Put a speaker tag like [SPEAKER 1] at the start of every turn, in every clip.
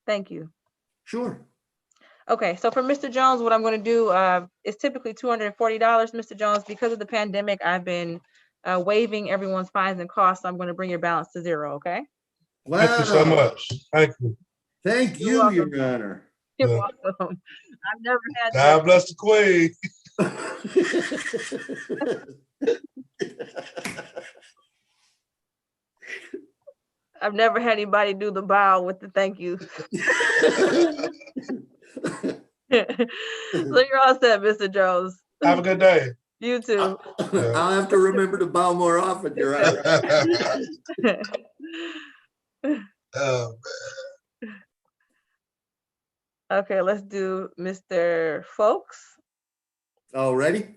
[SPEAKER 1] Thank you.
[SPEAKER 2] Sure.
[SPEAKER 1] Okay, so for Mr. Jones, what I'm going to do is typically $240, Mr. Jones. Because of the pandemic, I've been waiving everyone's fines and costs. So I'm going to bring your balance to zero, okay?
[SPEAKER 2] Wow.
[SPEAKER 3] Thank you so much. Thank you.
[SPEAKER 2] Thank
[SPEAKER 1] You're
[SPEAKER 2] you,
[SPEAKER 1] welcome.
[SPEAKER 2] Your Honor.
[SPEAKER 1] You're
[SPEAKER 3] Yeah.
[SPEAKER 1] welcome. I've never had
[SPEAKER 3] God bless the queen.
[SPEAKER 1] I've never had anybody do the bow with the thank you. So you're all set, Mr. Jones.
[SPEAKER 3] Have a good day.
[SPEAKER 1] You too.
[SPEAKER 2] I'll have to remember to bow more often, Your Honor.
[SPEAKER 1] Okay, let's do Mr. Folks.
[SPEAKER 2] All ready?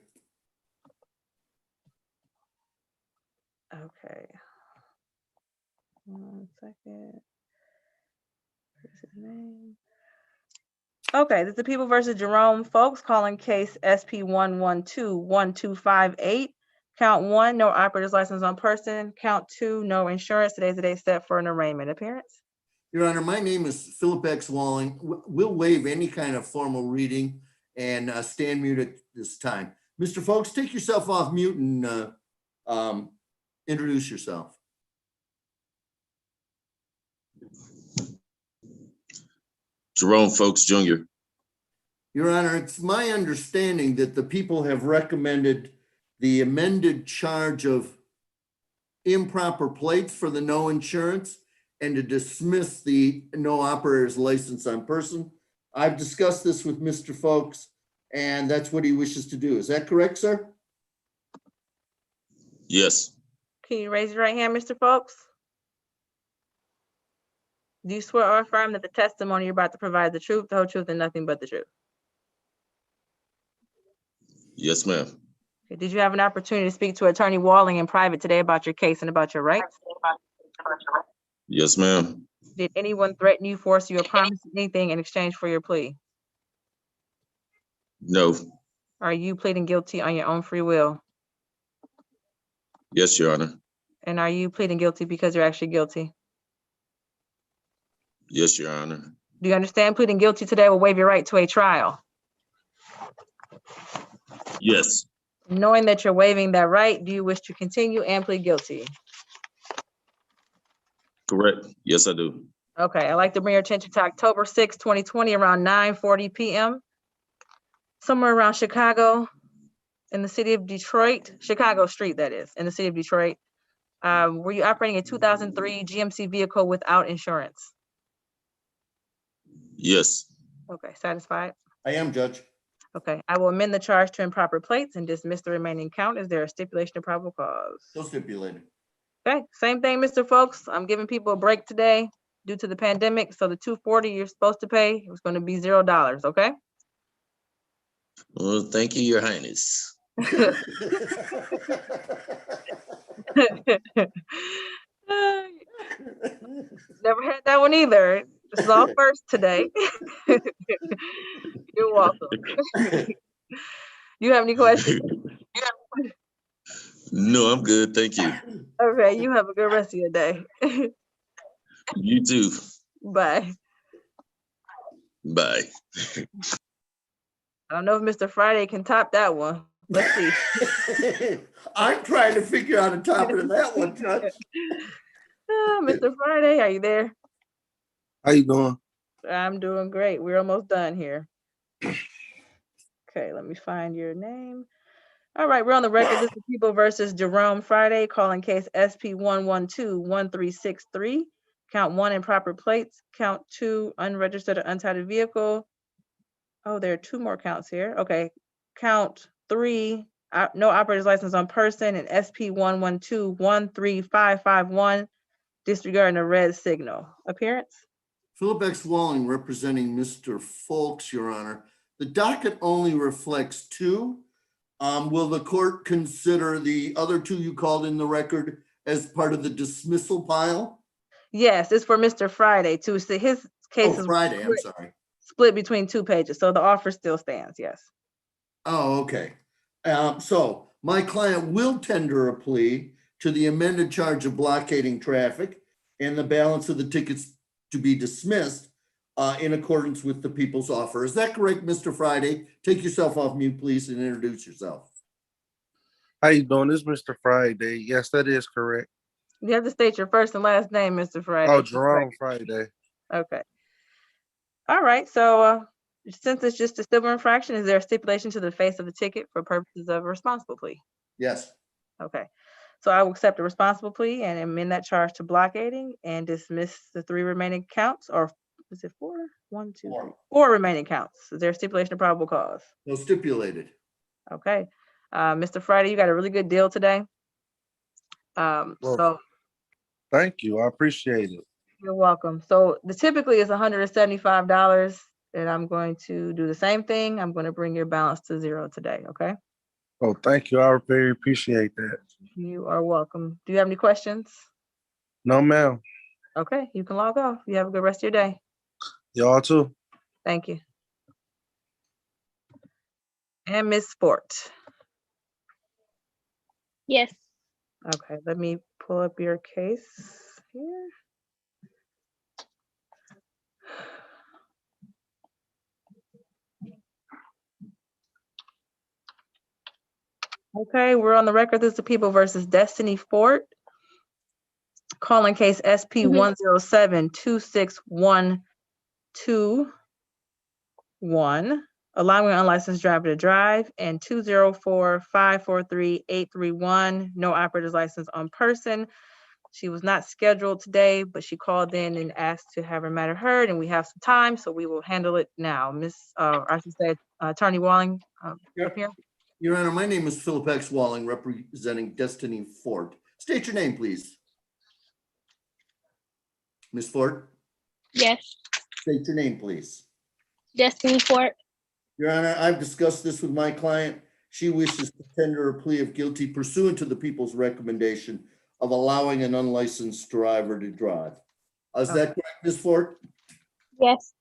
[SPEAKER 1] Okay. 1 second. Where's his name? Okay, this is the People versus Jerome Folks, calling case SP 1121258. Count 1, no operator's license on person. Count 2, no insurance. Today's the day set for an arraignment appearance.
[SPEAKER 2] Your Honor, my name is Philip X. Walling. We'll waive any kind of formal reading and stand mute at this time. Mr. Folks, take yourself off mute and introduce yourself.
[SPEAKER 4] Jerome Folks Jr.
[SPEAKER 2] Your Honor, it's my understanding that the people have recommended the amended charge of improper plates for the no insurance and to dismiss the no operator's license on person. I've discussed this with Mr. Folks, and that's what he wishes to do. Is that correct, sir?
[SPEAKER 4] Yes.
[SPEAKER 1] Can you raise your right hand, Mr. Folks? Do you swear or affirm that the testimony you're about to provide is the truth, the whole truth, and nothing but the truth?
[SPEAKER 4] Yes, ma'am.
[SPEAKER 1] Okay. Did you have an opportunity to speak to Attorney Walling in private today about your case and about your rights?
[SPEAKER 4] Yes, ma'am.
[SPEAKER 1] Did anyone threaten you, force you, or promise you anything in exchange for your plea?
[SPEAKER 4] No.
[SPEAKER 1] Are you pleading guilty on your own free will?
[SPEAKER 4] Yes, Your Honor.
[SPEAKER 1] And are you pleading guilty because you're actually guilty?
[SPEAKER 4] Yes, Your Honor.
[SPEAKER 1] Do you understand pleading guilty today will waive your right to a trial?
[SPEAKER 4] Yes.
[SPEAKER 1] Knowing that you're waiving that right, do you wish to continue and plead guilty?
[SPEAKER 4] Correct. Yes, I do.
[SPEAKER 1] Okay, I'd like to bring your attention to October 6, 2020, around 9:40 p.m. Somewhere around Chicago, in the city of Detroit, Chicago Street, that is, in the city of Detroit. Were you operating a 2003 GMC vehicle without insurance?
[SPEAKER 4] Yes.
[SPEAKER 1] Okay, satisfied?
[SPEAKER 2] I am, Judge.
[SPEAKER 1] Okay, I will amend the charge to improper plates and dismiss the remaining count. Is there a stipulation of probable cause?
[SPEAKER 2] So stipulated.
[SPEAKER 1] Okay, same thing, Mr. Folks. I'm giving people a break today due to the pandemic. So the $240 you're supposed to pay is going to be $0, okay?
[SPEAKER 4] Well, thank you, Your Highness.
[SPEAKER 1] Never had that one either. This is all first today. You're welcome. You have any questions?
[SPEAKER 4] No, I'm good. Thank you.
[SPEAKER 1] Okay, you have a good rest of your day.
[SPEAKER 4] You too.
[SPEAKER 1] Bye.
[SPEAKER 4] Bye.
[SPEAKER 1] I don't know if Mr. Friday can top that one. Let's see.
[SPEAKER 2] I'm trying to figure out a top of that one, Judge.
[SPEAKER 1] Mr. Friday, are you there?
[SPEAKER 5] How you doing?
[SPEAKER 1] I'm doing great. We're almost done here. Okay, let me find your name. All right, we're on the record. This is People versus Jerome Friday, calling case SP 1121363. Count 1, improper plates. Count 2, unregistered or untitled vehicle. Oh, there are 2 more counts here. Okay, count 3, no operator's license on person, and SP 112135551, disregarding a red signal. Appearance?
[SPEAKER 2] Philip X. Walling representing Mr. Folks, Your Honor. The docket only reflects 2. Will the court consider the other 2 you called in the record as part of the dismissal pile?
[SPEAKER 1] Yes, it's for Mr. Friday too. So his case is
[SPEAKER 2] Friday, I'm sorry.
[SPEAKER 1] Split between 2 pages. So the offer still stands, yes.
[SPEAKER 2] Oh, okay. So my client will tender a plea to the amended charge of blockading traffic and the balance of the tickets to be dismissed. in accordance with the people's offer. Is that correct, Mr. Friday? Take yourself off mute, please, and introduce yourself.
[SPEAKER 5] How you doing? This is Mr. Friday. Yes, that is correct.
[SPEAKER 1] You have to state your first and last name, Mr. Friday.
[SPEAKER 5] Oh, Jerome Friday.
[SPEAKER 1] Okay. All right, so since it's just a civil infraction, is there a stipulation to the face of the ticket for purposes of a responsible plea?
[SPEAKER 2] Yes.
[SPEAKER 1] Okay, so I will accept a responsible plea and amend that charge to blockading and dismiss the 3 remaining counts, or is it 4? 1, 2, 3, 4 remaining counts. Is there a stipulation of probable cause?
[SPEAKER 2] No stipulated.
[SPEAKER 1] Okay, Mr. Friday, you got a really good deal today.
[SPEAKER 5] Well,
[SPEAKER 1] So
[SPEAKER 5] thank you. I appreciate it.
[SPEAKER 1] you're welcome. So the typically is $175, and I'm going to do the same thing. I'm going to bring your balance to 0 today, okay?
[SPEAKER 5] Oh, thank you. I very appreciate that.
[SPEAKER 1] You are welcome. Do you have any questions?
[SPEAKER 5] No, ma'am.
[SPEAKER 1] Okay, you can log off. You have a good rest of your day.
[SPEAKER 5] Y'all too.
[SPEAKER 1] Thank you. And Ms. Fort.
[SPEAKER 6] Yes.
[SPEAKER 1] Okay, let me pull up your case here. Okay, we're on the record. This is the People versus Destiny Fort. Calling case SP 107-26121, allowing an unlicensed driver to drive, and 204-543-831, no operator's license on person. She was not scheduled today, but she called in and asked to have her matter heard, and we have some time, so we will handle it now. I should say, Attorney Walling, up here.
[SPEAKER 2] Your Honor, my name is Philip X. Walling, representing Destiny Fort. State your name, please. Ms. Fort,
[SPEAKER 6] Yes.
[SPEAKER 2] state your name, please.
[SPEAKER 6] Destiny Fort.
[SPEAKER 2] Your Honor, I've discussed this with my client. She wishes to tender a plea of guilty pursuant to the people's recommendation of allowing an unlicensed driver to drive. Is that correct, Ms. Fort?
[SPEAKER 6] Yes.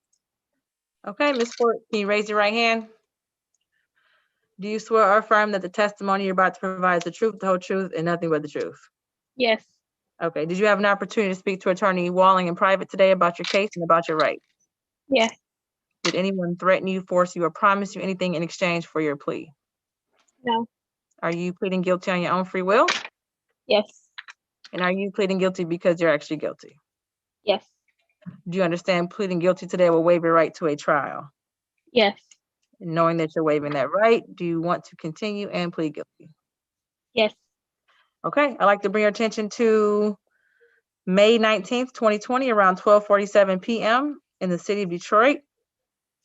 [SPEAKER 1] Okay, Ms. Fort, can you raise your right hand? Do you swear or affirm that the testimony you're about to provide is the truth, the whole truth, and nothing but the truth?
[SPEAKER 6] Yes.
[SPEAKER 1] Okay, did you have an opportunity to speak to Attorney Walling in private today about your case and about your rights?
[SPEAKER 6] Yes.
[SPEAKER 1] Did anyone threaten you, force you, or promise you anything in exchange for your plea?
[SPEAKER 6] No.
[SPEAKER 1] Are you pleading guilty on your own free will?
[SPEAKER 6] Yes.
[SPEAKER 1] And are you pleading guilty because you're actually guilty?
[SPEAKER 6] Yes.
[SPEAKER 1] Do you understand pleading guilty today will waive your right to a trial?
[SPEAKER 6] Yes.
[SPEAKER 1] And knowing that you're waiving that right, do you want to continue and plead guilty?
[SPEAKER 6] Yes.
[SPEAKER 1] Okay, I'd like to bring your attention to May 19th, 2020, around 12:47 p.m. in the city of Detroit.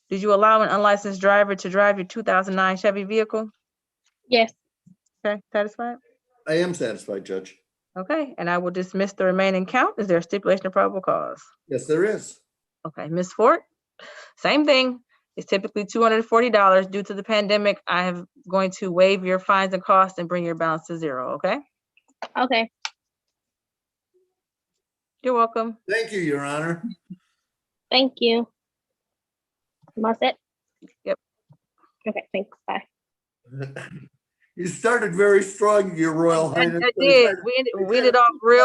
[SPEAKER 1] Did you allow an unlicensed driver to drive your 2009 Chevy vehicle?
[SPEAKER 6] Yes.
[SPEAKER 1] Okay, satisfied?
[SPEAKER 2] I am satisfied, Judge.
[SPEAKER 1] Okay, and I will dismiss the remaining count. Is there a stipulation of probable cause?
[SPEAKER 2] Yes, there is.
[SPEAKER 1] Okay, Ms. Fort, same thing. It's typically $240 due to the pandemic. I am going to waive your fines and costs and bring your balance to 0, okay?
[SPEAKER 6] Okay.
[SPEAKER 1] You're welcome.
[SPEAKER 2] Thank you, Your Honor.
[SPEAKER 6] Thank you. Am I set?
[SPEAKER 1] Yep.
[SPEAKER 6] Okay, thanks. Bye.
[SPEAKER 2] You started very strong, Your Royal
[SPEAKER 1] I
[SPEAKER 2] Highness.
[SPEAKER 1] did. We ended off real